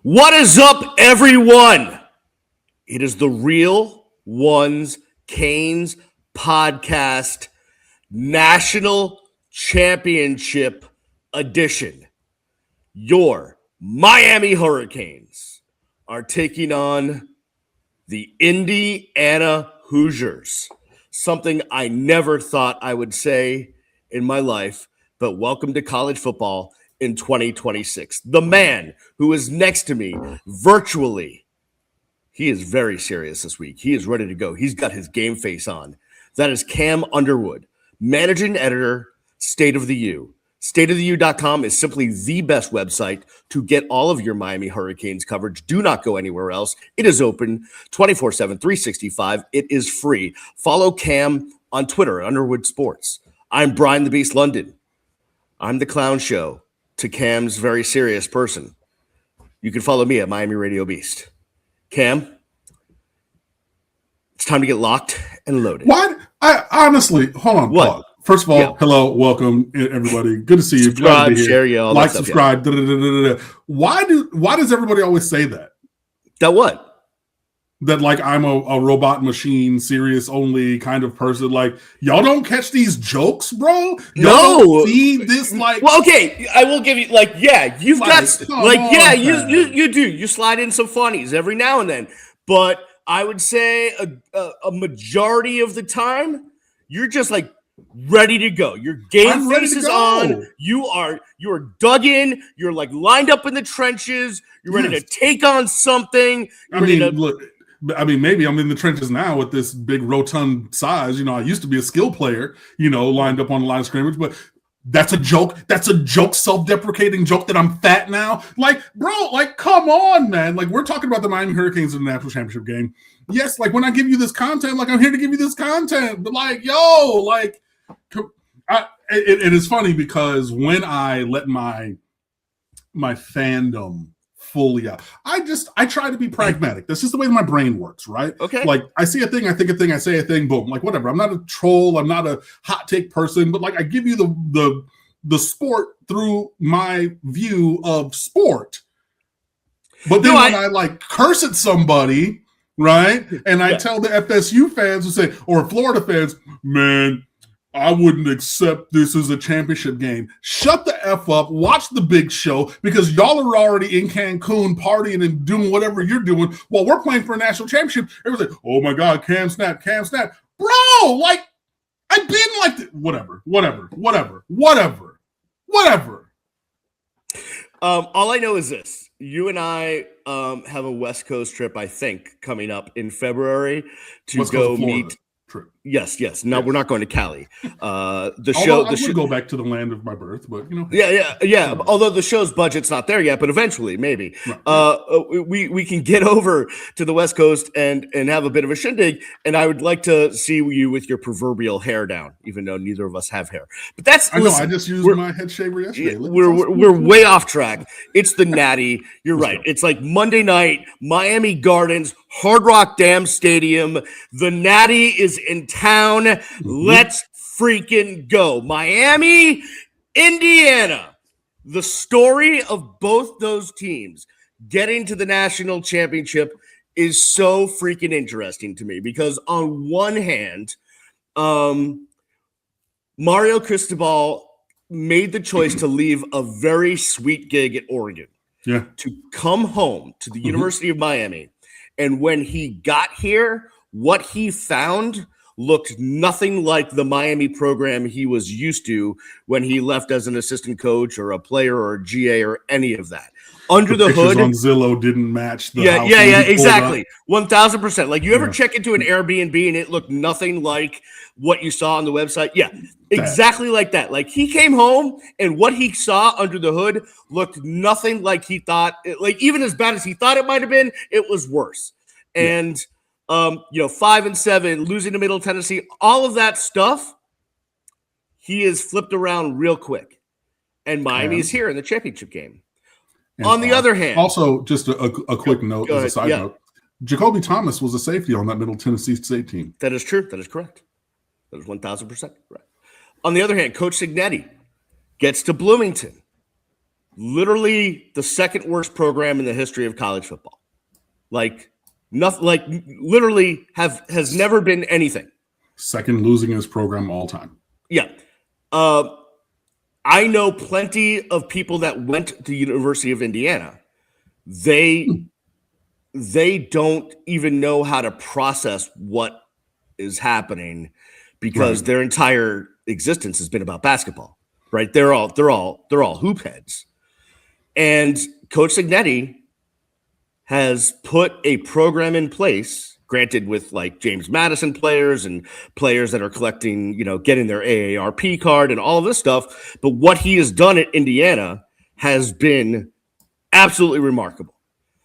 What is up, everyone? It is the Real Ones Canes podcast National Championship edition. Your Miami Hurricanes are taking on the Indiana Hoosiers. Something I never thought I would say in my life, but welcome to college football in 2026. The man who is next to me virtually, he is very serious this week. He is ready to go. He's got his game face on. That is Cam Underwood, managing editor, State of the U. Stateoftheu.com is simply the best website to get all of your Miami Hurricanes coverage. Do not go anywhere else. It is open 24/7, 365. It is free. Follow Cam on Twitter, Underwood Sports. I'm Brian the Beast London. I'm the clown show to Cam's very serious person. You can follow me at Miami Radio Beast. Cam, it's time to get locked and loaded. Why? I honestly, hold on. What? Pause. First of all, Hello, welcome everybody. Good to see you. Subscribe, share, y'all. Like, subscribe. Why does everybody always say that? That what? That like I'm a robot machine, serious only kind of person. Like y'all don't catch these jokes, bro. Y'all don't see this like. Well, okay, I will give you you've got you do. You slide in some funnies every now and then, but I would say a majority of the time you're just like ready to go. Your game face is on. You are dug in. You're like lined up in the trenches. You're ready to take on something. Maybe I'm in the trenches now with this big rotund size. You know, I used to be a skill player, lined up on the line of scrimmage, but that's a joke. That's a joke, self-deprecating joke that I'm fat now. Like, bro, like, come on, man. Like, we're talking about the Miami Hurricanes in the national championship game. Yes, like, when I give you this content, like, I'm here to give you this content. But, like, it is funny because when I let my fandom fully out, I try to be pragmatic. That's just the way my brain works, right? Okay. Like I see a thing, I think a thing, I say a thing, boom. Like whatever. I'm not a troll. I'm not a hot take person, but like I give you the sport through my view of sport. But then when I like curse at somebody, right? And I tell the FSU fans who say, or Florida fans, man, I wouldn't accept this as a championship game. Shut the F up. Watch the big show because y'all are already in Cancun partying and doing whatever you're doing while we're playing for a national championship. Everyone's like, oh my God, Cam snap. Bro, like, I've been like this. Whatever. All I know is this. You and I have a West Coast trip, I think, coming up in February to go meet. True. Yes. No, we're not going to Cali. I would go back to the land of my birth, but Yeah. Although the show's budget's not there yet, but eventually, maybe. Right. We can get over to the West Coast and have a bit of a shindig. And I would like to see you with your proverbial hair down, even though neither of us have hair. But I just used my head shaver yesterday. We're way off track. It's the Natty. You're right. It's like Monday night, Miami Gardens, Hard Rock Dam Stadium. The Natty is in town. Let's freaking go. Miami, Indiana. The story of both those teams getting to the national championship is so freaking interesting to me because on one hand, Mario Cristobal made the choice to leave a very sweet gig at Oregon to come home to the University of Miami. And when he got here, what he found looked nothing like the Miami program he was used to when he left as an assistant coach or a player or a GA or any of that. Under the hood, on Zillow didn't match the house. Yeah, exactly. 1,000%. Like you ever check into an Airbnb and it looked nothing like what you saw on the website? Yeah, exactly like that. Like he came home and what he saw under the hood looked nothing like he thought. Like even as bad as he thought it might have been, it was worse. And 5-7, losing to Middle Tennessee, all of that stuff, he is flipped around real quick. And Miami is here in the championship game. On the other hand, also just a quick note as a side note, Jacoby Thomas was a safety on that Middle Tennessee State team. That is true. That is correct. That is 1,000% right. On the other hand, Coach Cignetti gets to Bloomington. literally the second worst program in the history of college football. Like nothing, like literally has never been anything. Second losingest program all time. Yeah. I know plenty of people that went to the University of Indiana. They don't even know how to process what is happening because their entire existence has been about basketball, right? They're all hoop heads. And Coach Signetti has put a program in place, granted with like James Madison players and players that are collecting, getting their AARP card and all of this stuff. But what he has done at Indiana has been absolutely remarkable.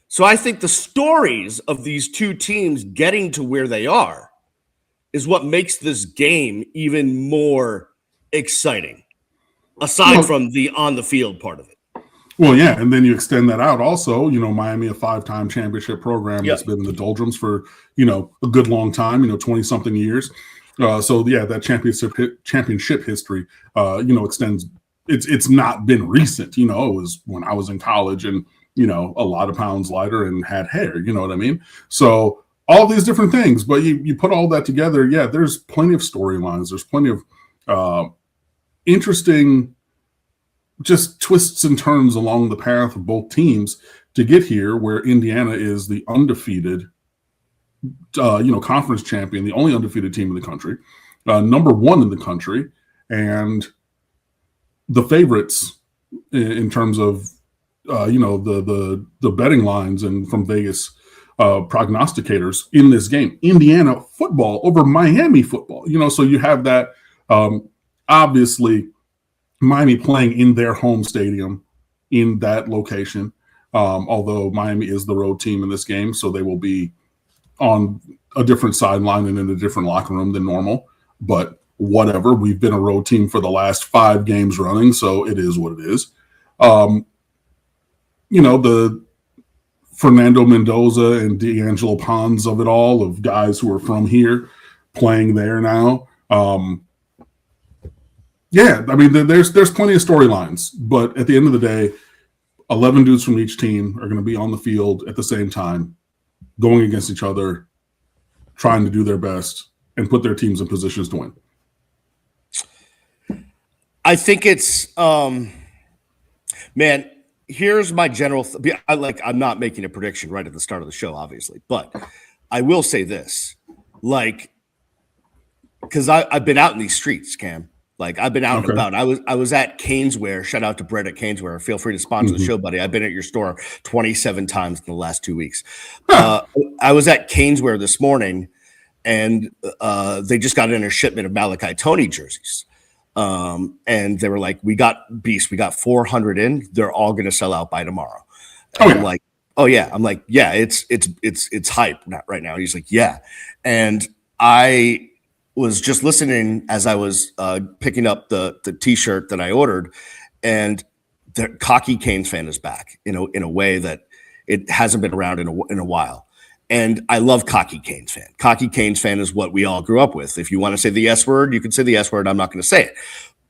So I think the stories of these two teams getting to where they are is what makes this game even more exciting, aside from the on the field part of it. Well, yeah, and then you extend that out also, Miami, a 5-time championship program that's been in the doldrums for, a good long time, 20-something years. So, yeah, that championship history, extends. It's not been recent. It was when I was in college and, a lot of pounds lighter and had hair, you know what I mean? So all these different things, but you put all that together, yeah, there's plenty of storylines. There's plenty of interesting just twists and turns along the path of both teams to get here where Indiana is the undefeated, conference champion, the only undefeated team in the country, number one in the country, and the favorites in terms of, the betting lines and from Vegas prognosticators in this game. Indiana football over Miami football, so you have that, obviously, Miami playing in their home stadium in that location, although Miami is the road team in this game, so they will be on a different sideline and in a different locker room than normal. But whatever, we've been a road team for the last 5 games running, so it is what it is. The Fernando Mendoza and D'Angelo Pons of it all, of guys who are from here playing there now. Yeah, I mean, there's plenty of storylines, but at the end of the day, 11 dudes from each team are going to be on the field at the same time, going against each other, trying to do their best and put their teams in positions to win. I think it's, man, here's my general. I'm not making a prediction right at the start of the show, obviously, but I will say this, because I've been out in these streets, Cam. I've been out and about. I was at Caneswear. Shout out to Brett at Caneswear. Feel free to sponsor the show, buddy. I've been at your store 27 times in the last 2 weeks. I was at Caneswear this morning, and they just got in a shipment of Malachi Tony jerseys. And they were like, we got 400 in. They're all going to sell out by tomorrow. I'm like, oh yeah. I'm like, yeah, it's hype right now. He's like, yeah. And I was just listening as I was picking up the T-shirt that I ordered, and the Cocky Canes fan is back in a way that it hasn't been around in a while. And I love Cocky Canes fan. Cocky Canes fan is what we all grew up with. If you want to say the S word, you can say the S word. I'm not going to say it.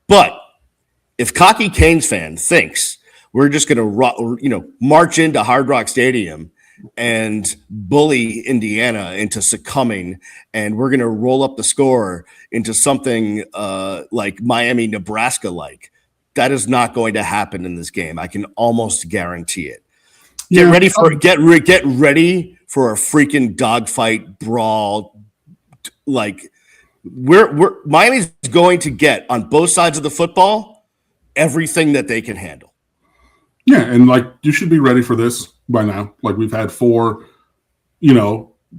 But if Cocky Canes fan thinks we're just going to march into Hard Rock Stadium and bully Indiana into succumbing, and we're going to roll up the score into something like Miami, Nebraska, that is not going to happen in this game. I can almost guarantee it. Get ready for a freaking dogfight brawl. Miami's going to get on both sides of the football everything that they can handle. Yeah, and you should be ready for this by now. We've had 4,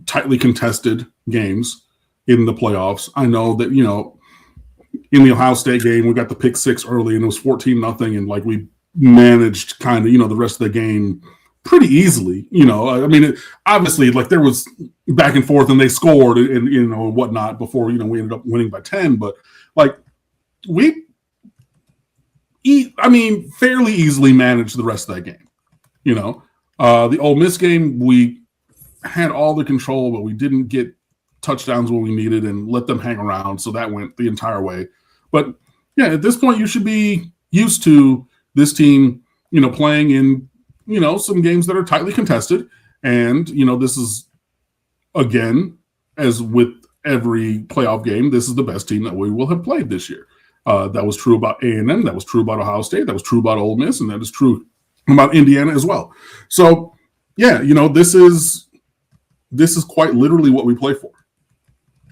tightly contested games in the playoffs. I know that, in the Ohio State game, we got the pick 6 early and it was 14-0, and we managed kind of, the rest of the game pretty easily. I mean, obviously, there was back and forth and they scored and whatnot before, we ended up winning by 10, but fairly easily managed the rest of that game. The Ole Miss game, we had all the control, but we didn't get touchdowns when we needed and let them hang around. So that went the entire way. But yeah, at this point, you should be used to this team, playing in, some games that are tightly contested. And, this is, again, as with every playoff game, this is the best team that we will have played this year. That was true about A&M. That was true about Ohio State. That was true about Ole Miss. And that is true about Indiana as well. So, yeah, this is quite literally what we play for.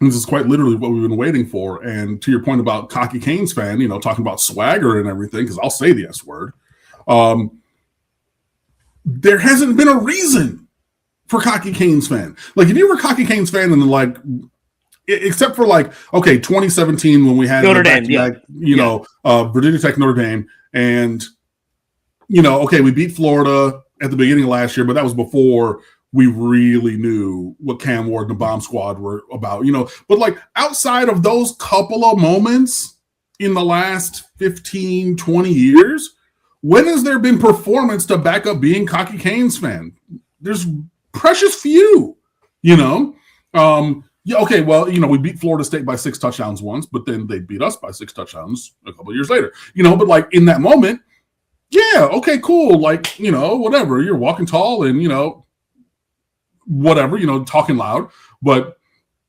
This is quite literally what we've been waiting for. And to your point about cocky Canes fan, talking about swagger and everything, because I'll say the S word, there hasn't been a reason for cocky Canes fan. Like, if you were a cocky Canes fan and like, except for like, okay, 2017 when we had Notre Dame, Virginia Tech, Notre Dame, and okay, we beat Florida at the beginning of last year, but that was before we really knew what Cam Ward and the Bomb Squad were about, But like outside of those couple of moments in the last 15, 20 years, when has there been performance to back up being cocky Canes fan? There's precious few, Yeah, okay, well, we beat Florida State by 6 touchdowns once, but then they beat us by 6 touchdowns a couple of years later. But like in that moment, yeah, okay, cool. Like, whatever. You're walking tall and, whatever, talking loud. But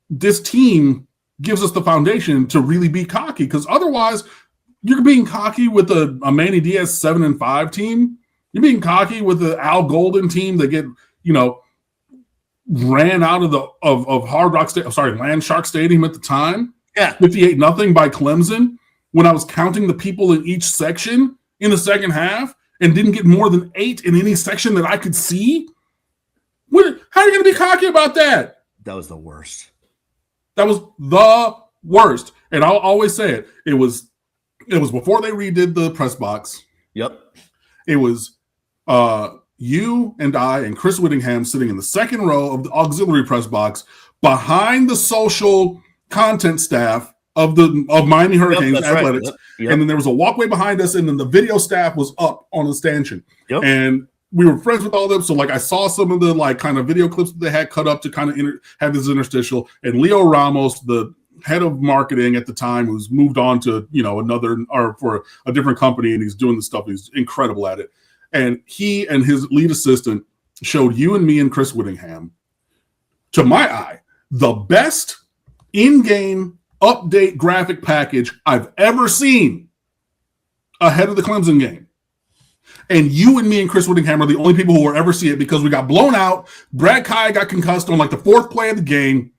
this team gives us the foundation to really be cocky, because otherwise you're being cocky with a Manny Diaz 7-5 team. You're being cocky with the Al Golden team that get, ran out of Hard Rock Land Shark Stadium at the time. Yeah. 58-0 by Clemson, when I was counting the people in each section in the second half and didn't get more than 8 in any section that I could see. How are you going to be cocky about that? That was the worst. That was the worst. And I'll always say it. It was before they redid the press box. Yep. It was you and I and Chris Whittingham sitting in the second row of the auxiliary press box behind the social content staff of Miami Hurricanes athletics. Right. Yep. And then there was a walkway behind us, and then the video staff was up on the stanchion. Yep. And we were friends with all of them. So like I saw some of the like kind of video clips that they had cut up to kind of have this interstitial. And Leo Ramos, the head of marketing at the time, who's moved on to, for a different company, and he's doing the stuff. He's incredible at it. And he and his lead assistant showed you and me and Chris Whittingham, to my eye, the best in-game update graphic package I've ever seen ahead of the Clemson game. And you and me and Chris Whittingham are the only people who will ever see it, because we got blown out. Brad Kai got concussed on like the 4th play of the game.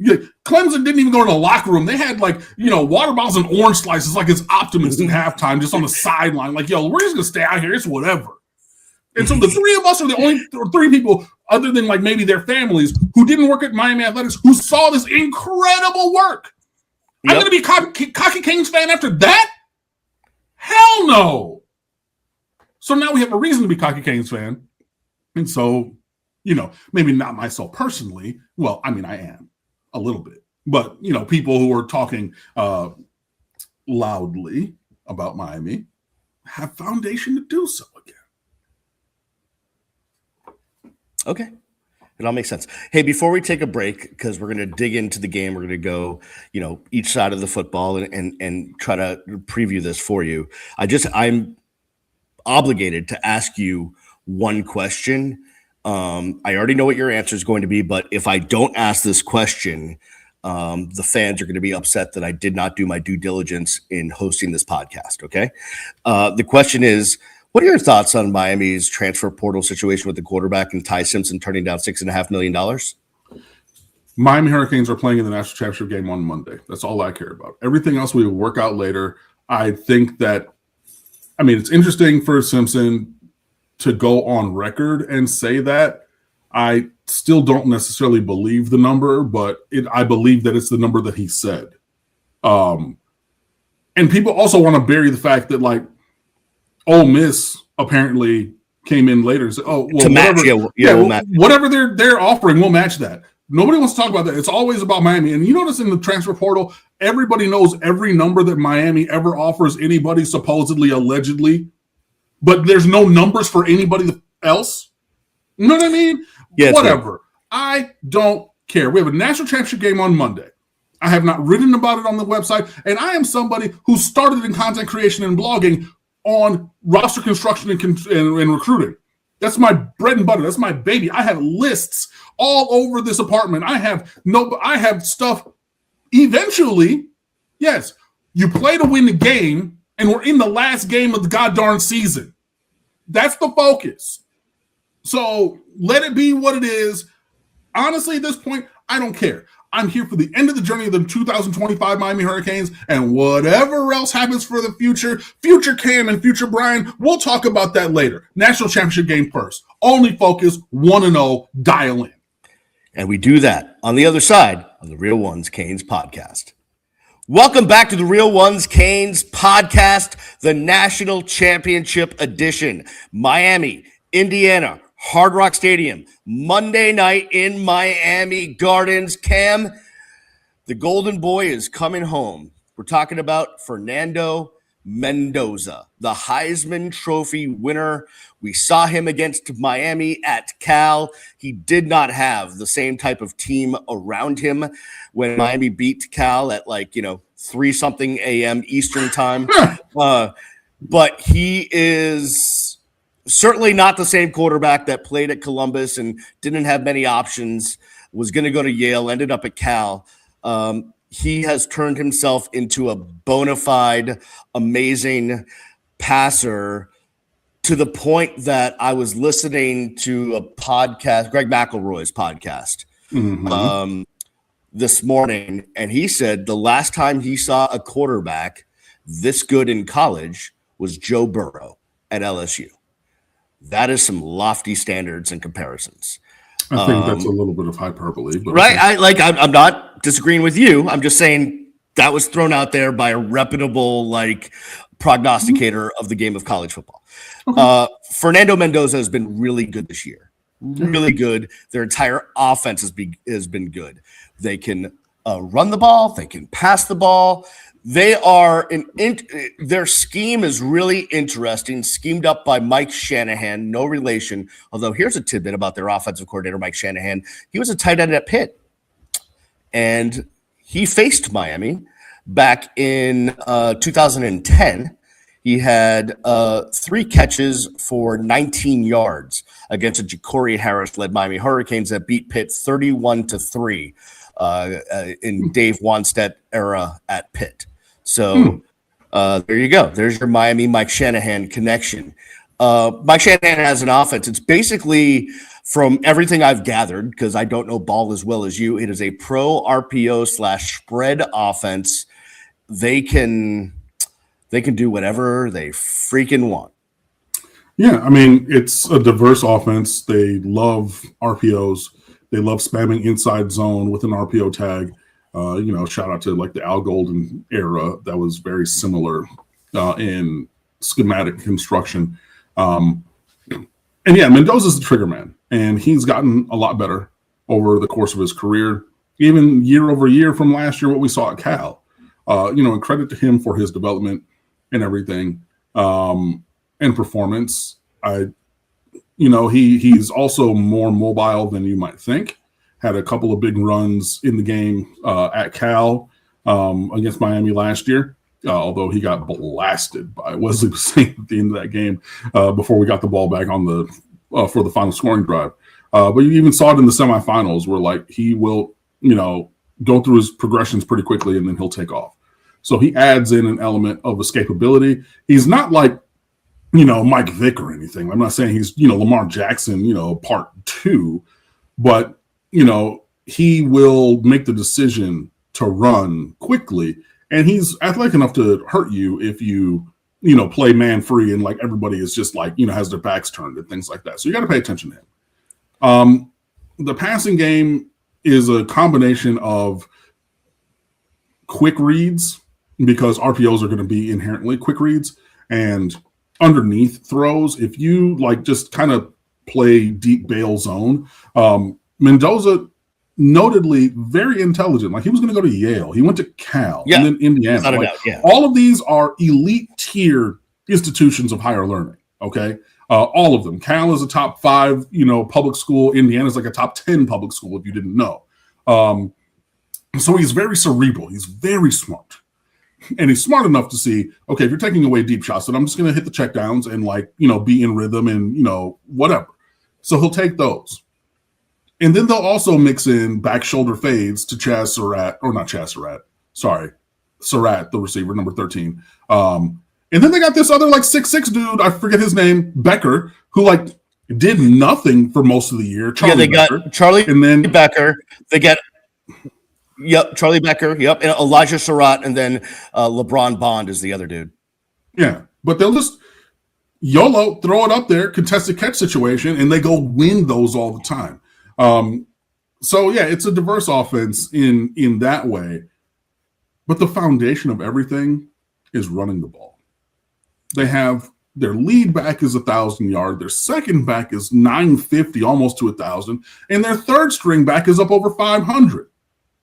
Clemson didn't even go in the locker room. They had like, water bottles and orange slices like it's Optimus in halftime, just on the sideline. Like, yo, we're just going to stay out here. It's whatever. And so the 3 of us are the only 3 people, other than like maybe their families, who didn't work at Miami Athletics, who saw this incredible work. Yep. I'm going to be cocky Canes fan after that? Hell no. So now we have a reason to be cocky Canes fan. And so, maybe not myself personally. Well, I mean, I am a little bit. But, people who are talking loudly about Miami have foundation to do so again. Okay. It all makes sense. Hey, before we take a break, because we're going to dig into the game, we're going to go, each side of the football and try to preview this for you. I'm obligated to ask you one question. I already know what your answer is going to be, but if I don't ask this question, the fans are going to be upset that I did not do my due diligence in hosting this podcast. Okay. The question is, what are your thoughts on Miami's transfer portal situation with the quarterback and Ty Simpson turning down $6.5 million? Miami Hurricanes are playing in the national championship game on Monday. That's all I care about. Everything else we will work out later. I think that, it's interesting for Simpson to go on record and say that. I still don't necessarily believe the number, but I believe that it's the number that he said. And people also want to bury the fact that, like, Ole Miss apparently came in later and said, "Oh, well, whatever they're offering, we'll match that." Nobody wants to talk about that. It's always about Miami. And you notice in the transfer portal, everybody knows every number that Miami ever offers anybody, supposedly, allegedly, but there's no numbers for anybody else. You know what I mean? Yeah, whatever. I don't care. We have a national championship game on Monday. I have not written about it on the website, and I am somebody who started in content creation and blogging on roster construction and recruiting. That's my bread and butter. That's my baby. I have lists all over this apartment. I have stuff. Eventually, yes, you play to win the game, and we're in the last game of the goddamn season. That's the focus. So let it be what it is. Honestly, at this point, I don't care. I'm here for the end of the journey of the 2025 Miami Hurricanes, and whatever else happens for the future Cam and future Brian, we'll talk about that later. National championship game first. Only focus, 1-0, dial in. And we do that on the other side of the Real Ones Canes podcast. Welcome back to the Real Ones Canes podcast, the National Championship edition. Miami, Indiana, Hard Rock Stadium, Monday night in Miami Gardens. Cam, the golden boy is coming home. We're talking about Fernando Mendoza, the Heisman Trophy winner. We saw him against Miami at Cal. He did not have the same type of team around him when Miami beat Cal at 3-something a.m. Eastern time. But he is certainly not the same quarterback that played at Columbus and didn't have many options, was going to go to Yale, ended up at Cal. He has turned himself into a bona fide, amazing passer to the point that I was listening to a podcast, Greg McElroy's podcast, this morning, and he said the last time he saw a quarterback this good in college was Joe Burrow at LSU. That is some lofty standards and comparisons. I think that's a little bit of hyperbole, but right? I'm not disagreeing with you. I'm just saying that was thrown out there by a reputable prognosticator of the game of college football. Okay. Fernando Mendoza has been really good this year. Really good. Their entire offense has been good. They can run the ball. They can pass the ball. They are their scheme is really interesting, schemed up by Mike Shanahan, no relation. Although here's a tidbit about their offensive coordinator, Mike Shanahan. He was a tight end at Pitt, and he faced Miami back in 2010. He had 3 catches for 19 yards against a Ja'Cory Harris-led Miami Hurricanes that beat Pitt 31-3 in Dave Wanstead era at Pitt. So there you go. There's your Miami Mike Shanahan connection. Mike Shanahan has an offense. It's basically, from everything I've gathered, because I don't know ball as well as you, it is a pro RPO / spread offense. They can do whatever they freaking want. Yeah, I mean, it's a diverse offense. They love RPOs. They love spamming inside zone with an RPO tag. Shout out to the Al Golden era. That was very similar in schematic construction. And yeah, Mendoza's the trigger man, and he's gotten a lot better over the course of his career, even year over year from last year, what we saw at Cal. And credit to him for his development and everything, and performance. He's also more mobile than you might think. Had a couple of big runs in the game at Cal against Miami last year, although he got blasted by Wesley Bassine at the end of that game before we got the ball back on for the final scoring drive. But you even saw it in the semifinals where he will, go through his progressions pretty quickly and then he'll take off. So he adds in an element of escapability. He's not Mike Vick or anything. I'm not saying he's, Lamar Jackson, part 2, but, he will make the decision to run quickly, and he's athletic enough to hurt you if you, play man free and everybody is just has their backs turned and things like that. So you got to pay attention to him. The passing game is a combination of quick reads, because RPOs are going to be inherently quick reads, and underneath throws. If you just kind of play deep bail zone, Mendoza, notedly very intelligent. He was going to go to Yale. He went to Cal and then Indiana. All of these are elite tier institutions of higher learning. Okay. All of them. Cal is a top 5, public school. Indiana is a top 10 public school, if you didn't know. So he's very cerebral. He's very smart. And he's smart enough to see, okay, if you're taking away deep shots, then I'm just going to hit the check downs and be in rhythm and, whatever. So he'll take those. And then they'll also mix in back shoulder fades to Surratt, the receiver, number 13. And then they got this other 6'6" dude, I forget his name, Becker, who did nothing for most of the year. Got Charlie and then Becker. They get Charlie Becker, and Elijah Surratt, and then LeBron Bond is the other dude. Yeah, but they'll just YOLO, throw it up there, contested catch situation, and they go win those all the time. So yeah, it's a diverse offense in that way. But the foundation of everything is running the ball. They have their lead back is 1,000 yards, their second back is 950, almost to 1,000, and their third string back is up over 500.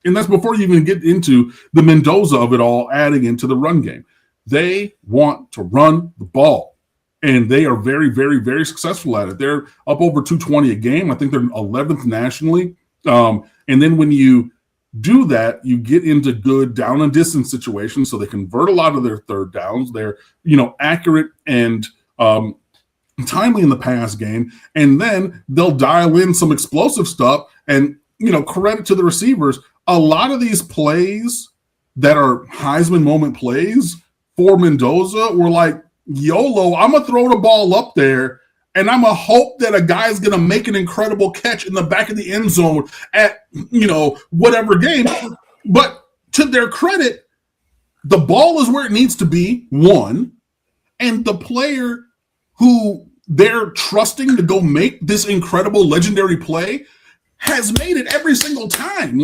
And that's before you even get into the Mendoza of it all, adding into the run game. They want to run the ball, and they are very, very, very successful at it. They're up over 220 a game. I think they're 11th nationally. And then when you do that, you get into good down and distance situations, so they convert a lot of their third downs. They're, accurate and timely in the pass game, and then they'll dial in some explosive stuff. And credit to the receivers. A lot of these plays that are Heisman moment plays for Mendoza were YOLO, I'm going to throw the ball up there, and I'm going to hope that a guy's going to make an incredible catch in the back of the end zone at, whatever game. But to their credit, the ball is where it needs to be, one, and the player who they're trusting to go make this incredible legendary play has made it every single time.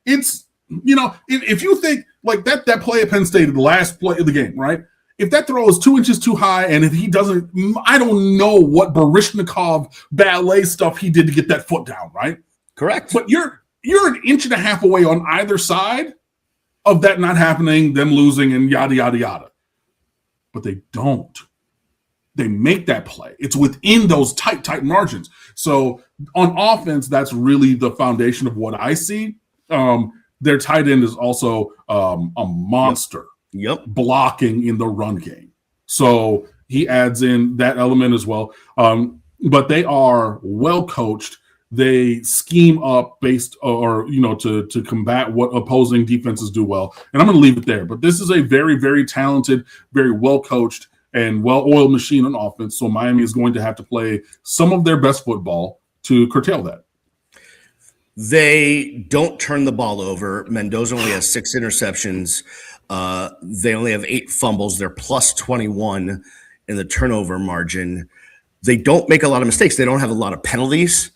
It's, if you think that play at Penn State, the last play of the game, right? If that throw is 2 inches too high, and if he doesn't, I don't know what Baryshnikov ballet stuff he did to get that foot down, right? Correct. But you're an inch and a half away on either side of that not happening, them losing, and yada, yada, yada. But they don't. They make that play. It's within those tight margins. So on offense, that's really the foundation of what I see. Their tight end is also a monster. Yep. Blocking in the run game. So he adds in that element as well. But they are well coached. They scheme up based to combat what opposing defenses do well. And I'm going to leave it there. But this is a very, very talented, very well coached and well-oiled machine on offense. So Miami is going to have to play some of their best football to curtail that. They don't turn the ball over. Mendoza only has 6 interceptions. They only have 8 fumbles. They're plus 21 in the turnover margin. They don't make a lot of mistakes. They don't have a lot of penalties.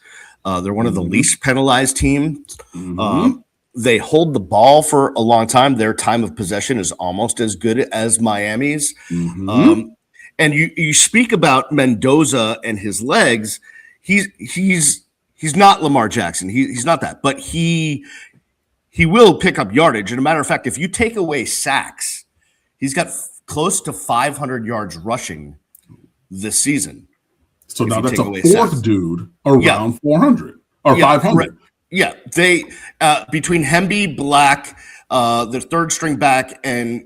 They're one of the least penalized teams. They hold the ball for a long time. Their time of possession is almost as good as Miami's. And you speak about Mendoza and his legs. He's not Lamar Jackson. He's not that, but he will pick up yardage. And a matter of fact, if you take away sacks, he's got close to 500 yards rushing this season. So now that's a fourth dude around 400 or 500. Right. Yeah, they between Hemby, Black, the third string back, and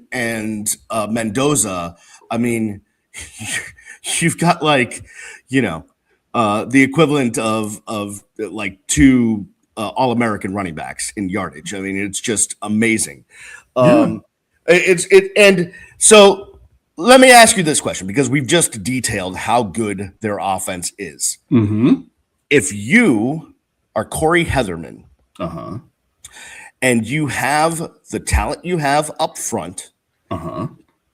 Mendoza. I mean, you've got the equivalent of like 2 All-American running backs in yardage. I mean, it's just amazing. And so let me ask you this question, because we've just detailed how good their offense is. If you are Corey Heatherman, and you have the talent you have up front,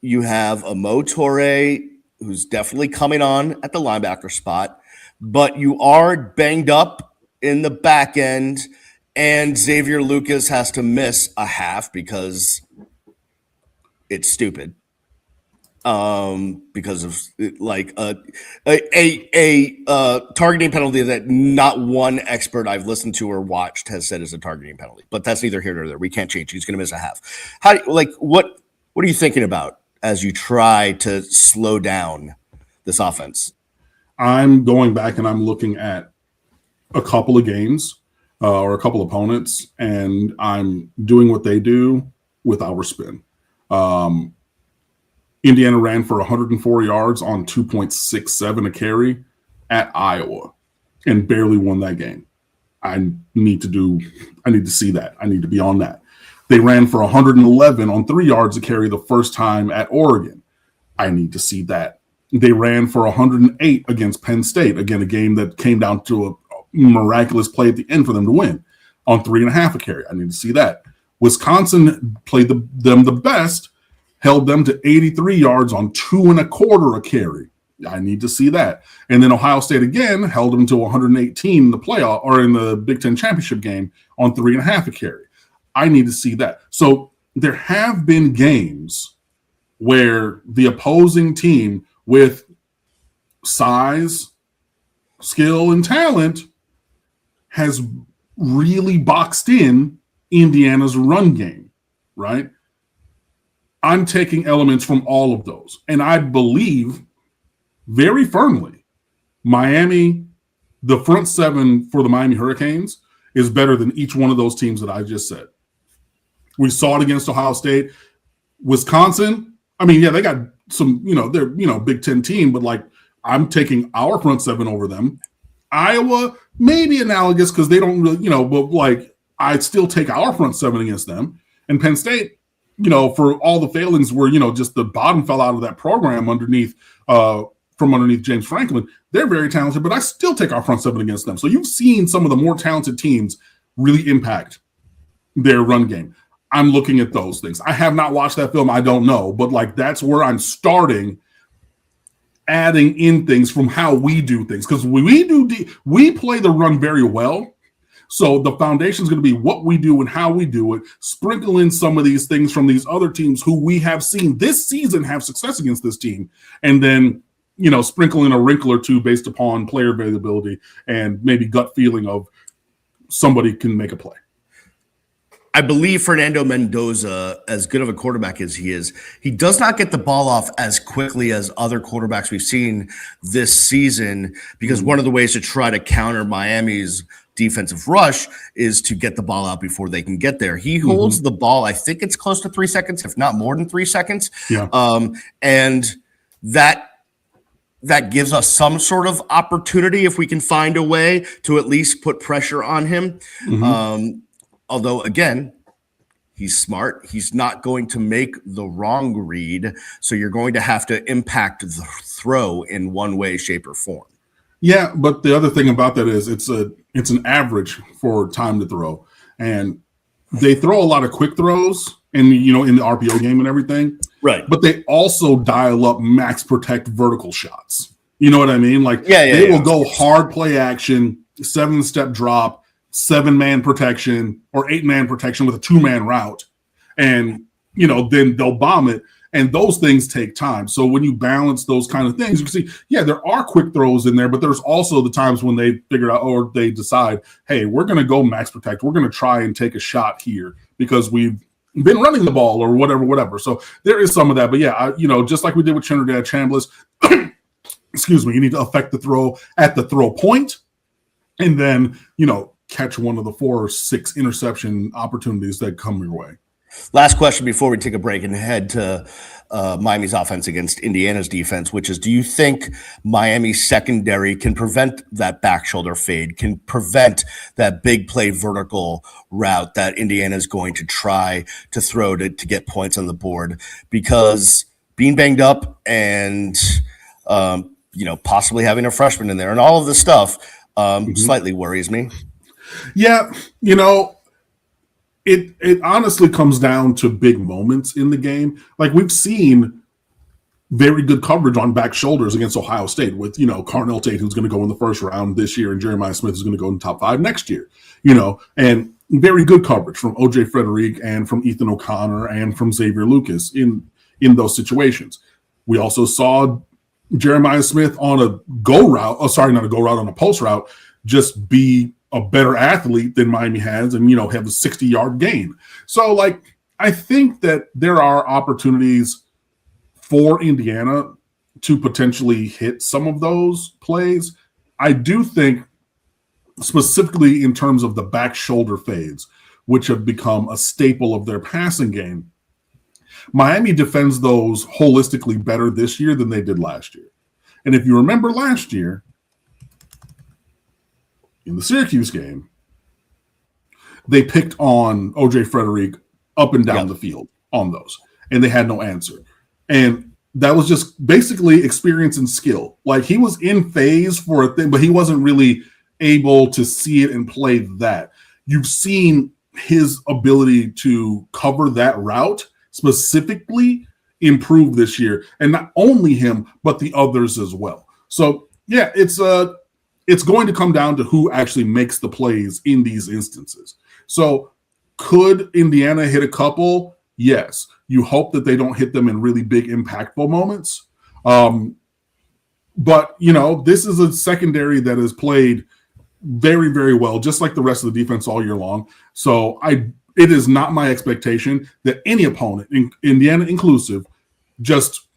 you have a Mo Torre who's definitely coming on at the linebacker spot, but you are banged up in the back end, and Xavier Lucas has to miss a half because it's stupid. Because of a targeting penalty that not one expert I've listened to or watched has said is a targeting penalty, but that's neither here nor there. We can't change. He's going to miss a half. What are you thinking about as you try to slow down this offense? I'm going back and I'm looking at a couple of games or a couple opponents, and I'm doing what they do with our spin. Indiana ran for 104 yards on 2.67 a carry at Iowa and barely won that game. I need to see that. I need to be on that. They ran for 111 on 3 yards a carry the first time at Oregon. I need to see that. They ran for 108 against Penn State. Again, a game that came down to a miraculous play at the end for them to win on 3.5 a carry. I need to see that. Wisconsin played them the best, held them to 83 yards on 2.25 a carry. I need to see that. And then Ohio State again held them to 118 in the playoff or in the Big Ten championship game on 3.5 a carry. I need to see that. So there have been games where the opposing team with size, skill, and talent has really boxed in Indiana's run game, right? I'm taking elements from all of those. And I believe very firmly Miami, the front seven for the Miami Hurricanes, is better than each one of those teams that I just said. We saw it against Ohio State. Wisconsin, I mean, yeah, they got some, they're, Big Ten team, but like I'm taking our front seven over them. Iowa, maybe analogous because they don't really, but like I'd still take our front seven against them. And Penn State, for all the failings where, just the bottom fell out of that program from underneath James Franklin, they're very talented, but I still take our front seven against them. So you've seen some of the more talented teams really impact their run game. I'm looking at those things. I have not watched that film. I don't know, but like that's where I'm starting adding in things from how we do things. Because we play the run very well. So the foundation is going to be what we do and how we do it. Sprinkle in some of these things from these other teams who we have seen this season have success against this team. And then, sprinkle in a wrinkle or two based upon player availability and maybe gut feeling of somebody can make a play. I believe Fernando Mendoza, as good of a quarterback as he is, he does not get the ball off as quickly as other quarterbacks we've seen this season, because one of the ways to try to counter Miami's defensive rush is to get the ball out before they can get there. He holds the ball, I think it's close to 3 seconds, if not more than 3 seconds. Yeah. And that gives us some sort of opportunity if we can find a way to at least put pressure on him. Although, again, he's smart. He's not going to make the wrong read. So you're going to have to impact the throw in one way, shape, or form. Yeah, but the other thing about that is it's an average for time to throw. And they throw a lot of quick throws in the RPO game and everything. Right. But they also dial up max protect vertical shots. You know what I mean? Like they will go hard play action, 7-step drop, 7-man protection or 8-man protection with a 2-man route. And, then they'll bomb it. And those things take time. So when you balance those kind of things, you can see, there are quick throws in there, but there's also the times when they figure out or they decide, hey, we're going to go max protect. We're going to try and take a shot here because we've been running the ball or whatever. So there is some of that. But just like we did with Trinidad Chambliss, excuse me, you need to affect the throw at the throw point and then, catch one of the 4 or 6 interception opportunities that come your way. Last question before we take a break and head to Miami's offense against Indiana's defense, which is, do you think Miami's secondary can prevent that back shoulder fade, can prevent that big play vertical route that Indiana is going to try to throw to get points on the board? Because being banged up and, possibly having a freshman in there and all of this stuff slightly worries me. Yeah, It honestly comes down to big moments in the game. Like we've seen very good coverage on back shoulders against Ohio State with, Carnell Tate, who's going to go in the first round this year, and Jeremiah Smith is going to go in the top 5 next year, and very good coverage from O.J. Frederick and from Ethan O'Connor and from Xavier Lucas in those situations. We also saw Jeremiah Smith on a on a post route, just be a better athlete than Miami has and, have a 60-yard gain. So, I think that there are opportunities for Indiana to potentially hit some of those plays. I do think specifically in terms of the back shoulder fades, which have become a staple of their passing game, Miami defends those holistically better this year than they did last year. And if you remember last year, in the Syracuse game, they picked on O.J. Frederick up and down the field on those, and they had no answer. And that was just basically experience and skill. Like, he was in phase for a thing, but he wasn't really able to see it and play that. You've seen his ability to cover that route specifically improve this year, and not only him, but the others as well. So yeah, it's going to come down to who actually makes the plays in these instances. So could Indiana hit a couple? Yes. You hope that they don't hit them in really big, impactful moments. But, this is a secondary that has played very, very well, just like the rest of the defense all year long. So it is not my expectation that any opponent, Indiana inclusive, just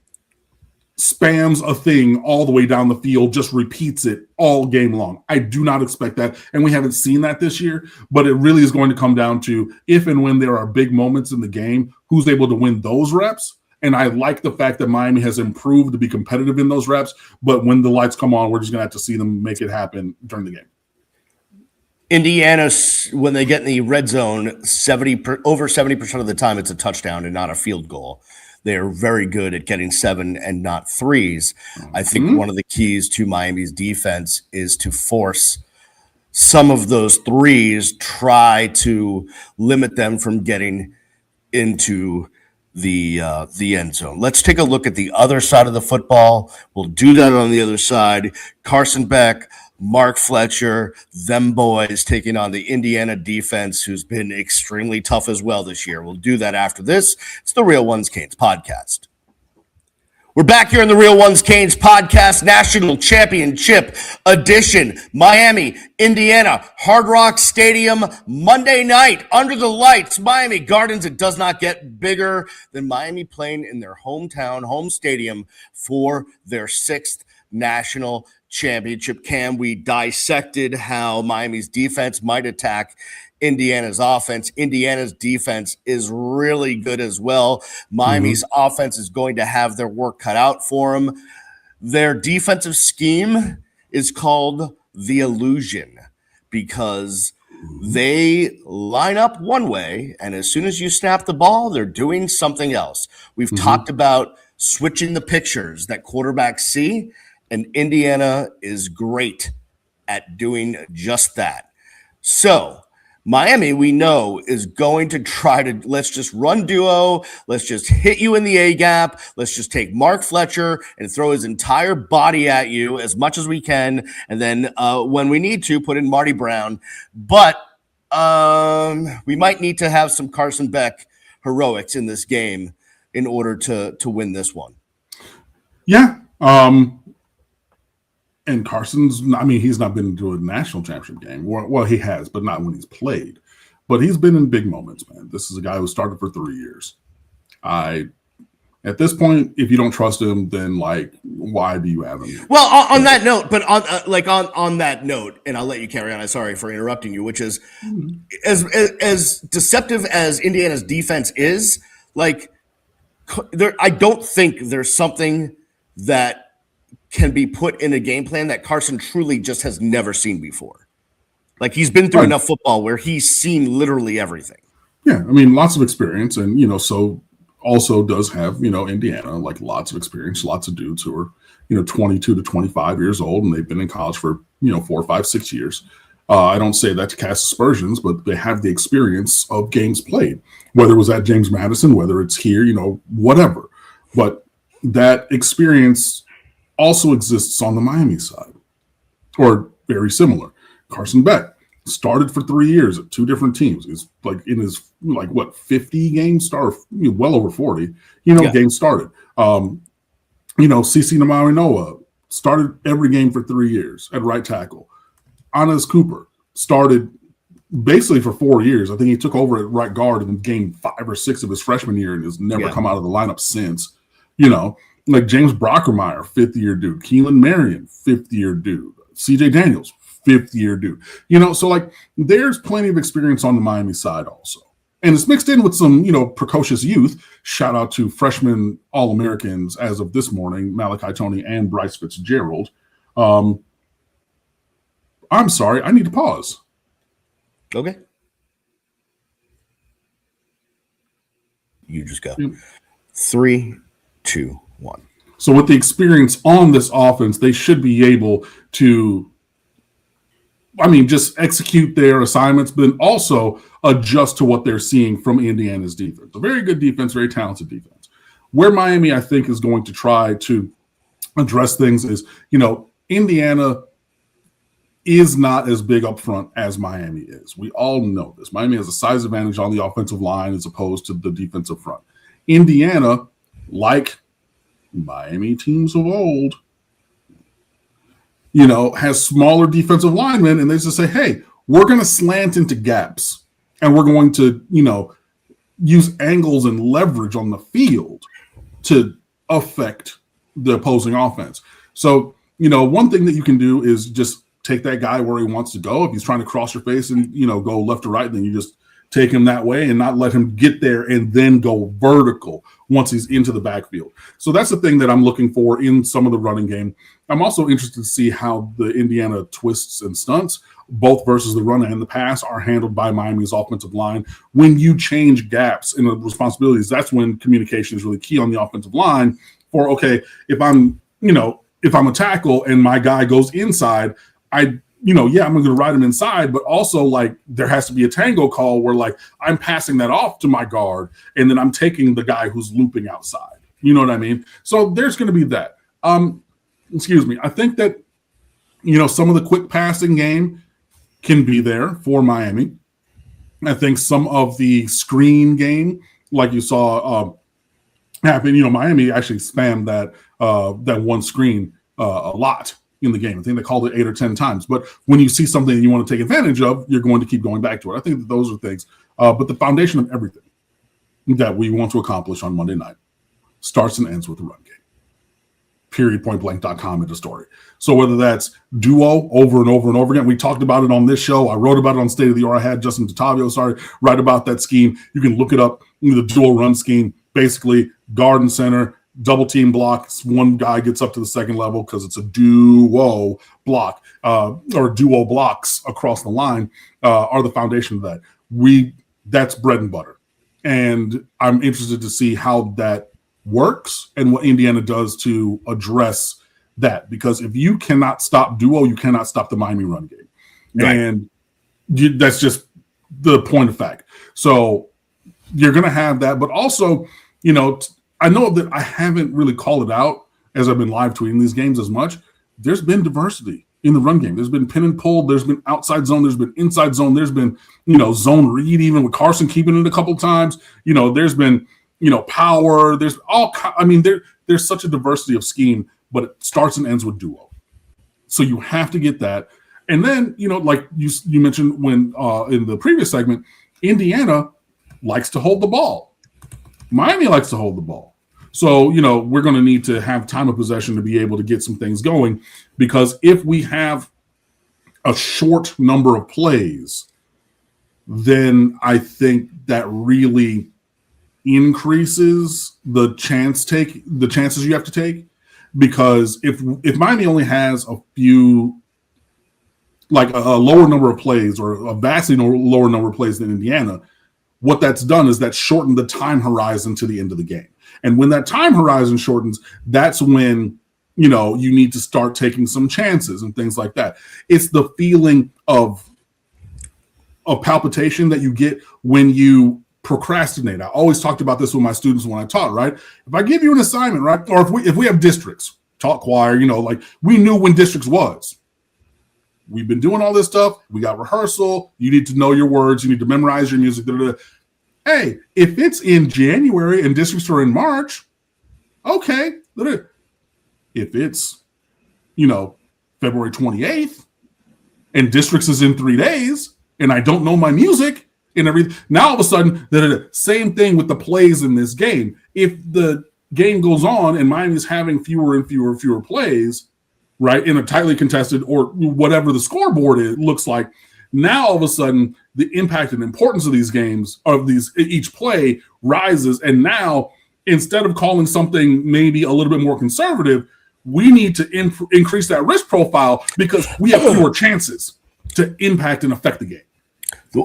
spams a thing all the way down the field, just repeats it all game long. I do not expect that, and we haven't seen that this year, but it really is going to come down to if and when there are big moments in the game, who's able to win those reps. And I like the fact that Miami has improved to be competitive in those reps, but when the lights come on, we're just going to have to see them make it happen during the game. Indiana, when they get in the red zone, over 70% of the time it's a touchdown and not a field goal. They are very good at getting 7 and not 3s. I think one of the keys to Miami's defense is to force some of those 3s, try to limit them from getting into the end zone. Let's take a look at the other side of the football. We'll do that on the other side. Carson Beck, Mark Fletcher, them boys taking on the Indiana defense, who's been extremely tough as well this year. We'll do that after this. It's the Real Ones Canes podcast. We're back here in the Real Ones Canes podcast, National Championship edition. Miami, Indiana, Hard Rock Stadium, Monday night, under the lights, Miami Gardens. It does not get bigger than Miami playing in their hometown, home stadium for their 6th national championship. Cam, we dissected how Miami's defense might attack Indiana's offense. Indiana's defense is really good as well. Miami's offense is going to have their work cut out for them. Their defensive scheme is called the illusion because they line up one way, and as soon as you snap the ball, they're doing something else. We've talked about switching the pictures that quarterbacks see, and Indiana is great at doing just that. So Miami, we know, is going to try to, let's just run duo. Let's just hit you in the A gap. Let's just take Mark Fletcher and throw his entire body at you as much as we can. And then when we need to, put in Marty Brown. But we might need to have some Carson Beck heroics in this game in order to win this one. Yeah. And Carson's, he's not been to a national championship game. Well, he has, but not when he's played. But he's been in big moments, man. This is a guy who started for 3 years. At this point, if you don't trust him, then why do you have him? Well, on that note, but on that note, and I'll let you carry on. I'm sorry for interrupting you, which is as deceptive as Indiana's defense is, I don't think there's something that can be put in a game plan that Carson truly just has never seen before. He's been through enough football where he's seen literally everything. Yeah, lots of experience, and so also does have Indiana lots of experience, lots of dudes who are 22 to 25 years old, and they've been in college for 4, 5, 6 years. I don't say that to cast aspersions, but they have the experience of games played, whether it was at James Madison, whether it's here, whatever. But that experience also exists on the Miami side, or very similar. Carson Beck started for 3 years at 2 different teams. He's in his 50 games start, well over 40, games started. CC Namarinoa started every game for 3 years at right tackle. Anas Cooper started basically for 4 years. I think he took over at right guard in game 5 or 6 of his freshman year and has never come out of the lineup since. James Brockermeyer, 5th-year dude. Keelan Marion, 5th-year dude. CJ Daniels, 5th-year dude. So there's plenty of experience on the Miami side also. And it's mixed in with some, precocious youth. Shout out to freshman All-Americans as of this morning, Malachi Toney and Bryce Fitzgerald. I'm sorry, I need to pause. Okay. You just go. 3, 2, 1. So with the experience on this offense, they should be able to, just execute their assignments, but also adjust to what they're seeing from Indiana's defense. A very good defense, very talented defense. Where Miami, I think, is going to try to address things is, Indiana is not as big up front as Miami is. We all know this. Miami has a size advantage on the offensive line as opposed to the defensive front. Indiana, like Miami teams of old, has smaller defensive linemen, and they just say, hey, we're going to slant into gaps, and we're going to, use angles and leverage on the field to affect the opposing offense. So, one thing that you can do is just take that guy where he wants to go. If he's trying to cross your face and, go left or right, then you just take him that way and not let him get there and then go vertical once he's into the backfield. So that's the thing that I'm looking for in some of the running game. I'm also interested to see how the Indiana twists and stunts, both versus the run and the pass, are handled by Miami's offensive line. When you change gaps in the responsibilities, that's when communication is really key on the offensive line for, okay, if I'm a tackle and my guy goes inside, I'm going to ride him inside, but also there has to be a tango call where I'm passing that off to my guard and then I'm taking the guy who's looping outside. You know what I mean? So there's going to be that. I think that, some of the quick passing game can be there for Miami. I think some of the screen game, like you saw happen, Miami actually spammed that one screen a lot in the game. I think they called it 8 or 10 times. But when you see something that you want to take advantage of, you're going to keep going back to it. I think that those are things. But the foundation of everything that we want to accomplish on Monday night starts and ends with the run game. Period, point blank.com is the story. So whether that's duo over and over and over again, we talked about it on this show. I wrote about it on State of the Art. I had Justin Tattavio, write about that scheme. You can look it up. The dual run scheme, basically guard and center, double team blocks. One guy gets up to the second level because it's a duo block or duo blocks across the line are the foundation of that. That's bread and butter. And I'm interested to see how that works and what Indiana does to address that. Because if you cannot stop duo, you cannot stop the Miami run game. Right. And that's just the point of fact. So you're going to have that. But also, I know that I haven't really called it out as I've been live tweeting these games as much. There's been diversity in the run game. There's been pin and pull. There's been outside zone. There's been inside zone. There's been, zone read, even with Carson keeping it a couple times. There's been, power. There's there's such a diversity of scheme, but it starts and ends with duo. So you have to get that. And then, like you mentioned when in the previous segment, Indiana likes to hold the ball. Miami likes to hold the ball. So, we're going to need to have time of possession to be able to get some things going, because if we have a short number of plays, then I think that really increases the chances you have to take. Because if Miami only has a few, a lower number of plays or a vastly lower number of plays than Indiana, what that's done is that shortened the time horizon to the end of the game. And when that time horizon shortens, that's when, you need to start taking some chances and things like that. It's the feeling of palpitation that you get when you procrastinate. I always talked about this with my students when I taught, right? If I give you an assignment, right? Or if we have districts, taught choir, we knew when districts was. We've been doing all this stuff. We got rehearsal. You need to know your words. You need to memorize your music. Hey, if it's in January and districts are in March, okay. If it's, February 28th and districts is in 3 days and I don't know my music and everything, now all of a sudden, the same thing with the plays in this game. If the game goes on and Miami's having fewer and fewer plays, right, in a tightly contested or whatever the scoreboard looks like, Now, all of a sudden, the impact and importance of these games, of these each play, rises. And now, instead of calling something maybe a little bit more conservative, we need to increase that risk profile because we have fewer chances to impact and affect the game.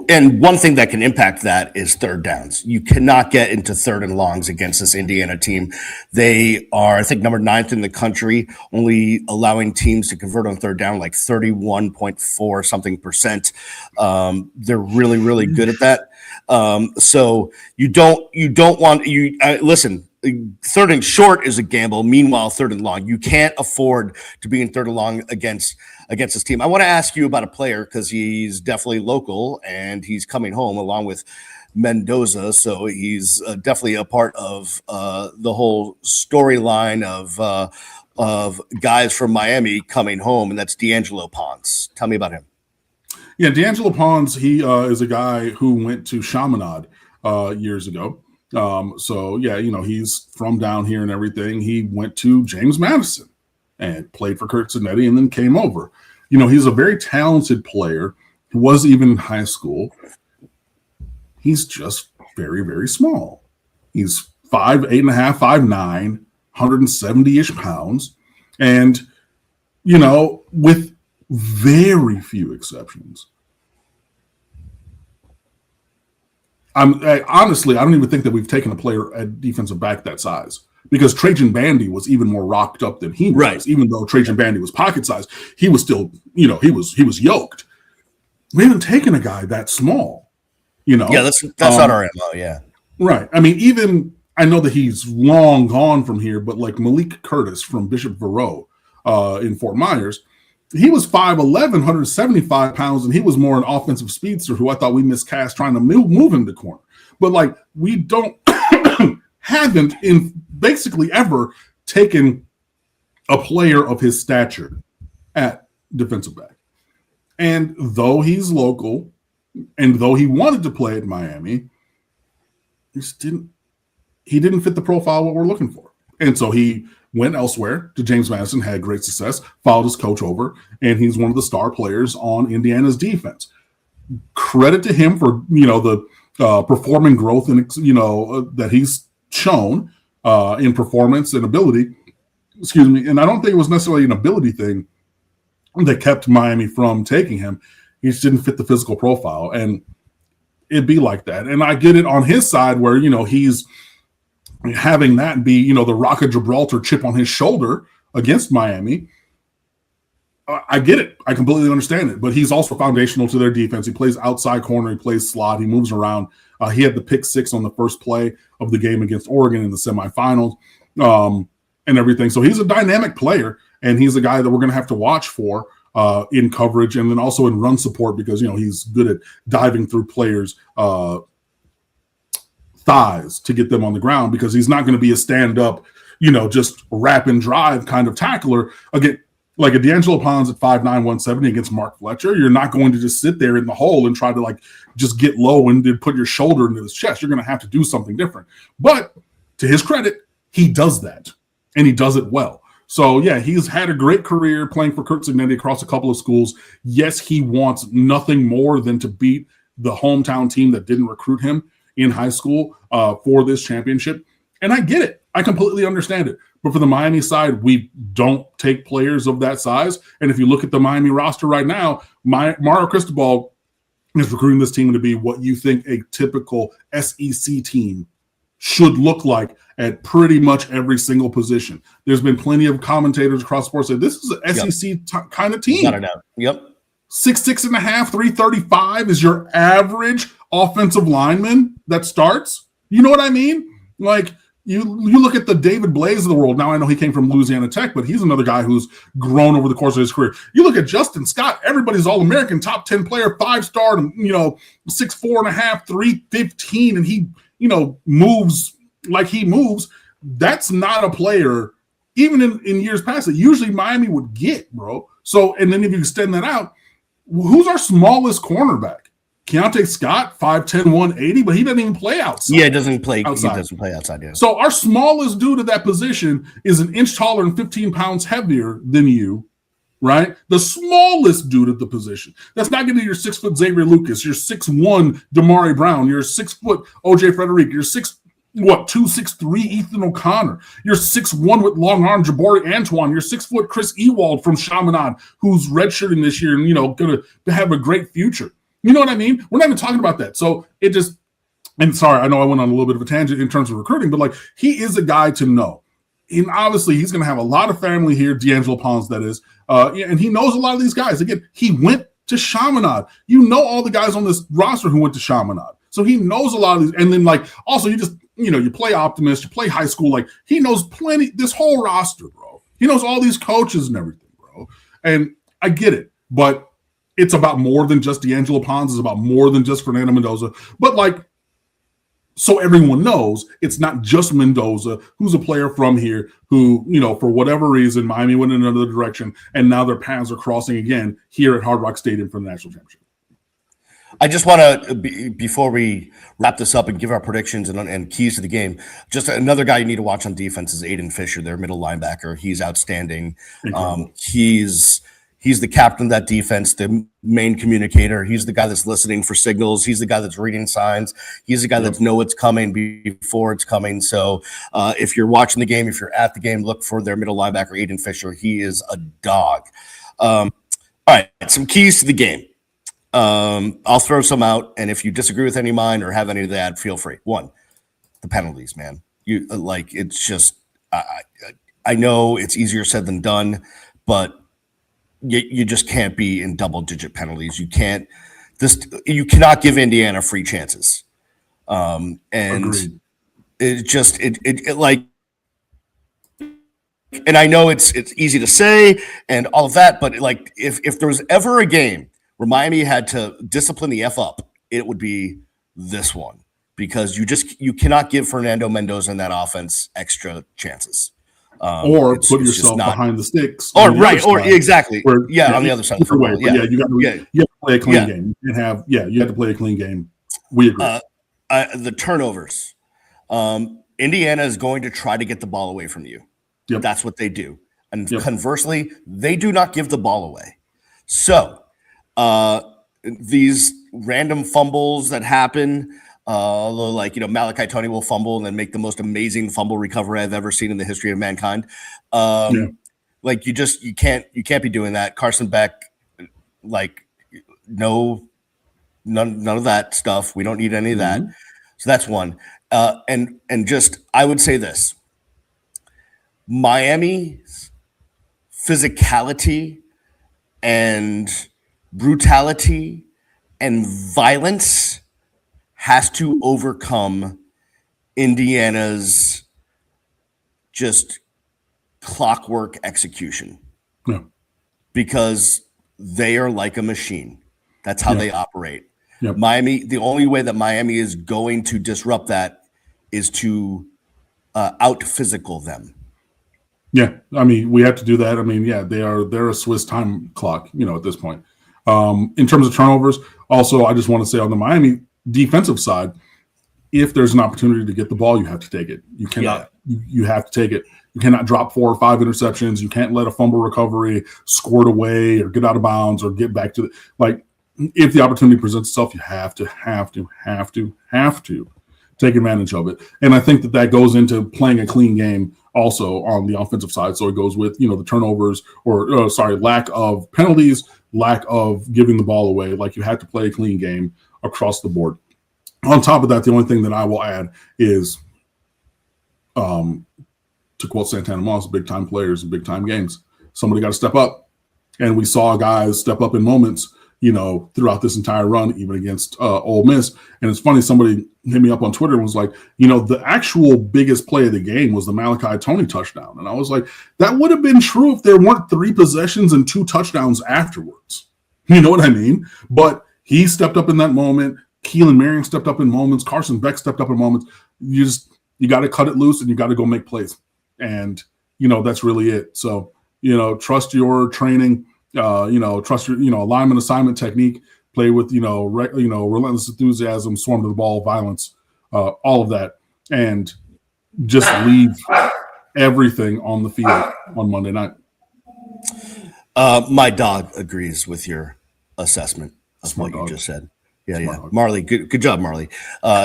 And one thing that can impact that is third downs. You cannot get into third and longs against this Indiana team. They are, I think, number 9th in the country, only allowing teams to convert on third down like 31.4 something percent. They're really, really good at that. So you don't want listen. Third and short is a gamble. Meanwhile, third and long, you can't afford to be in third and long against this team. I want to ask you about a player because he's definitely local and he's coming home along with Mendoza. So he's definitely a part of the whole storyline of guys from Miami coming home, and that's D'Angelo Pons. Tell me about him. Yeah, D'Angelo Pons, he is a guy who went to Chaminade years ago. So yeah, he's from down here and everything. He went to James Madison and played for Kurt Zanetti and then came over. He's a very talented player. He was even in high school. He's just very, very small. He's 5'8.5", 5'9", 170-ish pounds. And, with very few exceptions, honestly, I don't even think that we've taken a player at defensive back that size because Trajan Bandy was even more rocked up than he was. Right. Even though Trajan Bandy was pocket size, he was still, he was yoked. We haven't taken a guy that small, Yeah, that's not our MO, yeah. Right. I mean, even I know that he's long gone from here, but like Malik Curtis from Bishop Verot in Fort Myers, he was 5'11", 175 pounds, and he was more an offensive speedster who I thought we miscast trying to move him to corner. But like we don't haven't in basically ever taken a player of his stature at defensive back. And though he's local, and though he wanted to play at Miami, he didn't fit the profile what we're looking for. And so he went elsewhere to James Madison, had great success, followed his coach over, and he's one of the star players on Indiana's defense. Credit to him for, the performing growth and, that he's shown in performance and ability. Excuse me. And I don't think it was necessarily an ability thing that kept Miami from taking him. He just didn't fit the physical profile. And it'd be like that. And I get it on his side where, he's having that be, the Rock of Gibraltar chip on his shoulder against Miami. I get it. I completely understand it. But he's also foundational to their defense. He plays outside corner. He plays slot. He moves around. He had the pick 6 on the first play of the game against Oregon in the semifinals and everything. So he's a dynamic player, and he's a guy that we're going to have to watch for in coverage and then also in run support because, he's good at diving through players' thighs to get them on the ground because he's not going to be a stand-up, just wrap and drive kind of tackler. Again, like a D'Angelo Pons at 5'9", 170 against Mark Fletcher, you're not going to just sit there in the hole and try to just get low and then put your shoulder into his chest. You're going to have to do something different. But to his credit, he does that, and he does it well. So, yeah, he's had a great career playing for Kurt Zanetti across a couple of schools. Yes, he wants nothing more than to beat the hometown team that didn't recruit him in high school for this championship. And I get it. I completely understand it. But for the Miami side, we don't take players of that size. And if you look at the Miami roster right now, Mario Cristobal is recruiting this team to be what you think a typical SEC team should look like at pretty much every single position. There's been plenty of commentators across sports say this is an SEC kind of team. Got it out. Yep. 6'6.5", 335 is your average offensive lineman that starts. You know what I mean? Like you look at the David Blaze of the world. Now I know he came from Louisiana Tech, but he's another guy who's grown over the course of his career. You look at Justin Scott, everybody's All-American, top 10 player, 5-star, 6'4.5", 315, and he, moves like he moves. That's not a player, even in years past, that usually Miami would get, bro. So, and then if you extend that out, who's our smallest cornerback? Keontae Scott, 5'10", 180, but he doesn't even play outside. Yeah, he doesn't play outside, yeah. So our smallest dude at that position is an inch taller and 15 pounds heavier than you, right? The smallest dude at the position. That's not getting your 6 foot Xavier Lucas, your 6'1" Damari Brown, your 6 foot OJ Frederick, your 2'6'3" Ethan O'Connor, your 6'1" with long arm Jabari Antoine, your 6 foot Chris Ewald from Chaminade, who's redshirting this year and gonna have a great future. You know what I mean? We're not even talking about that. So it just, and sorry, I know I went on a little bit of a tangent in terms of recruiting, but like he is a guy to know. And obviously he's going to have a lot of family here, D'Angelo Pons, that is. And he knows a lot of these guys. Again, he went to Chaminade. You know all the guys on this roster who went to Chaminade. So he knows a lot of these. And then like also you just, you play Optimist, you play high school. Like he knows plenty, this whole roster, bro. He knows all these coaches and everything, bro. And I get it. But it's about more than just D'Angelo Pons. It's about more than just Fernando Mendoza. But like, so everyone knows it's not just Mendoza, who's a player from here who, for whatever reason, Miami went in another direction, and now their paths are crossing again here at Hard Rock Stadium for the national championship. I just want to, before we wrap this up and give our predictions and keys to the game, just another guy you need to watch on defense is Aiden Fisher, their middle linebacker. He's outstanding. He's the captain of that defense, the main communicator. He's the guy that's listening for signals. He's the guy that's reading signs. He's the guy that's know what's coming before it's coming. So if you're watching the game, if you're at the game, look for their middle linebacker, Aiden Fisher. He is a dog. All right, some keys to the game. I'll throw some out, and if you disagree with any of mine or have any to add, feel free. One, the penalties, man. It's just I know it's easier said than done, but you just can't be in double-digit penalties. You cannot give Indiana free chances. And Agreed. And I know it's easy to say and all of that, but like if there was ever a game where Miami had to discipline the F up, it would be this one, because you cannot give Fernando Mendoza in that offense extra chances. Or put yourself behind the sticks. Or right, or exactly. On the other side of the way, yeah. You have to play a clean game. You have to play a clean game. We agree. The turnovers. Indiana is going to try to get the ball away from you. Yep. That's what they do. And conversely, they do not give the ball away. So these random fumbles that happen, Malachi Tony will fumble and then make the most amazing fumble recovery I've ever seen in the history of mankind. You can't be doing that. Carson Beck, none of that stuff. We don't need any of that. So that's one. And just I would say this: Miami's physicality and brutality and violence has to overcome Indiana's just clockwork execution. Yeah. Because they are like a machine. That's how they operate. Yep. Miami, the only way that Miami is going to disrupt that is to out-physical them. Yeah, I mean, we have to do that. I mean, they're a Swiss time clock, at this point. In terms of turnovers, also, I just want to say on the Miami defensive side, if there's an opportunity to get the ball, you have to take it. You cannot. You have to take it. You cannot drop 4 or 5 interceptions. You can't let a fumble recovery squirt away or get out of bounds or get back to if the opportunity presents itself, you have to take advantage of it. And I think that goes into playing a clean game also on the offensive side. So it goes with, the turnovers lack of penalties, lack of giving the ball away. Like you have to play a clean game across the board. On top of that, the only thing that I will add is, to quote Santana Moss, big-time players and big-time games. Somebody got to step up. And we saw guys step up in moments, throughout this entire run, even against Ole Miss. And it's funny, somebody hit me up on Twitter and was like, the actual biggest play of the game was the Malachi Tony touchdown. And I was like, that would have been true if there weren't 3 possessions and 2 touchdowns afterwards. You know what I mean? But he stepped up in that moment. Keelan Marion stepped up in moments. Carson Beck stepped up in moments. You got to cut it loose and you got to go make plays. And, that's really it. So, trust your training, trust your, alignment assignment technique, play with, relentless enthusiasm, swarm to the ball, violence, all of that. And just leave everything on the field on Monday night. My dog agrees with your assessment of Smart what you dog. just said. Yeah, Smart yeah. dog. Marley, good job, Marley.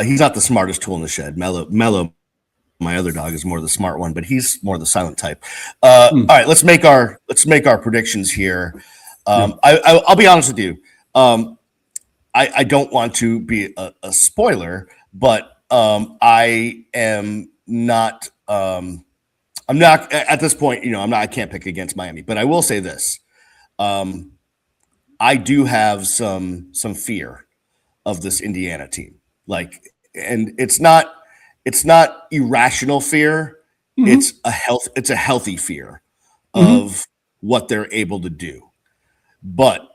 He's not the smartest tool in the shed. Mellow, my other dog, is more the smart one, but he's more the silent type. All right, let's make our predictions here. I'll be honest with you. I don't want to be a spoiler, but I am not. I'm not at this point. I can't pick against Miami, but I will say this. I do have some fear of this Indiana team. And it's not irrational fear. It's a healthy fear of what they're able to do. But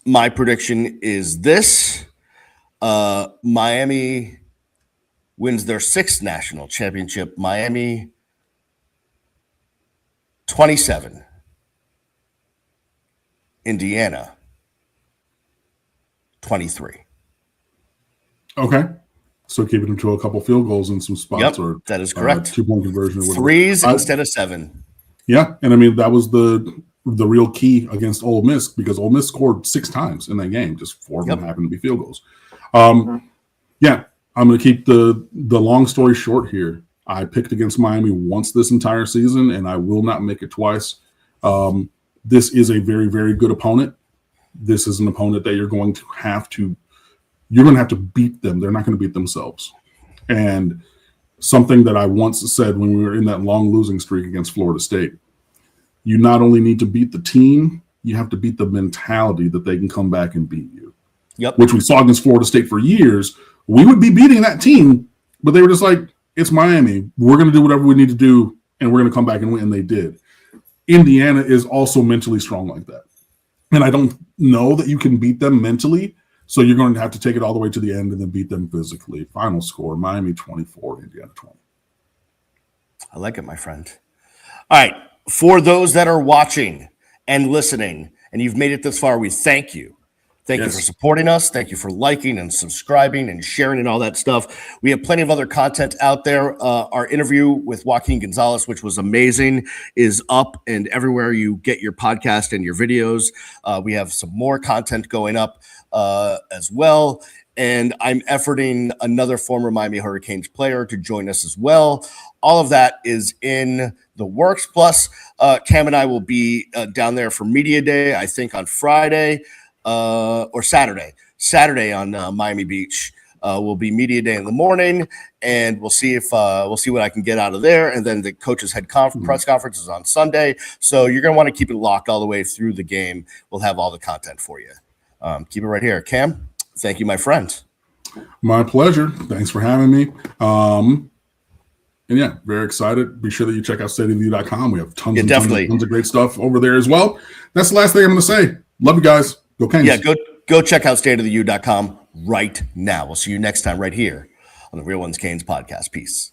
my prediction is this: Miami wins their 6th national championship. Miami 27. Indiana 23. Okay. So keeping them to a couple field goals in some spots, Yep, or that is correct. 2-point conversion, or whatever. 3s instead of 7. Yeah, and I mean that was the real key against Ole Miss, because Ole Miss scored 6 times in that game. Just 4 of them happened to be field goals. Yeah, I'm going to keep the long story short here. I picked against Miami once this entire season, and I will not make it twice. This is a very, very good opponent. This is an opponent that you're going to have to beat them. They're not going to beat themselves. And something that I once said when we were in that long losing streak against Florida State, you not only need to beat the team, you have to beat the mentality that they can come back and beat you. Yep. Which we saw against Florida State for years. We would be beating that team, but they were just like, it's Miami. We're going to do whatever we need to do, and we're going to come back and win. And they did. Indiana is also mentally strong like that. And I don't know that you can beat them mentally, so you're going to have to take it all the way to the end and then beat them physically. Final score, Miami 24, Indiana 20. I like it, my friend. All right. For those that are watching and listening, and you've made it this far, we thank you. Thank you for supporting us. Thank you for liking and subscribing and sharing and all that stuff. We have plenty of other content out there. Our interview with Joaquin Gonzalez, which was amazing, is up and everywhere you get your podcast and your videos. We have some more content going up as well. And I'm efforting another former Miami Hurricanes player to join us as well. All of that is in the works. Plus, Cam and I will be down there for Media Day, I think on Friday. Or Saturday on Miami Beach. Will be Media Day in the morning, and we'll see what I can get out of there. And then the coaches' head press conference is on Sunday. So you're going to want to keep it locked all the way through the game. We'll have all the content for you. Keep it right here. Cam, thank you, my friend. My pleasure. Thanks for having me. And yeah, very excited. Be sure that you check out stateoftheu.com. We have tons of great stuff over there as well. That's the last thing I'm going to say. Love you guys. Go Canes. Yeah, go check out stateoftheu.com right now. We'll see you next time right here on the Real Ones Canes podcast. Peace.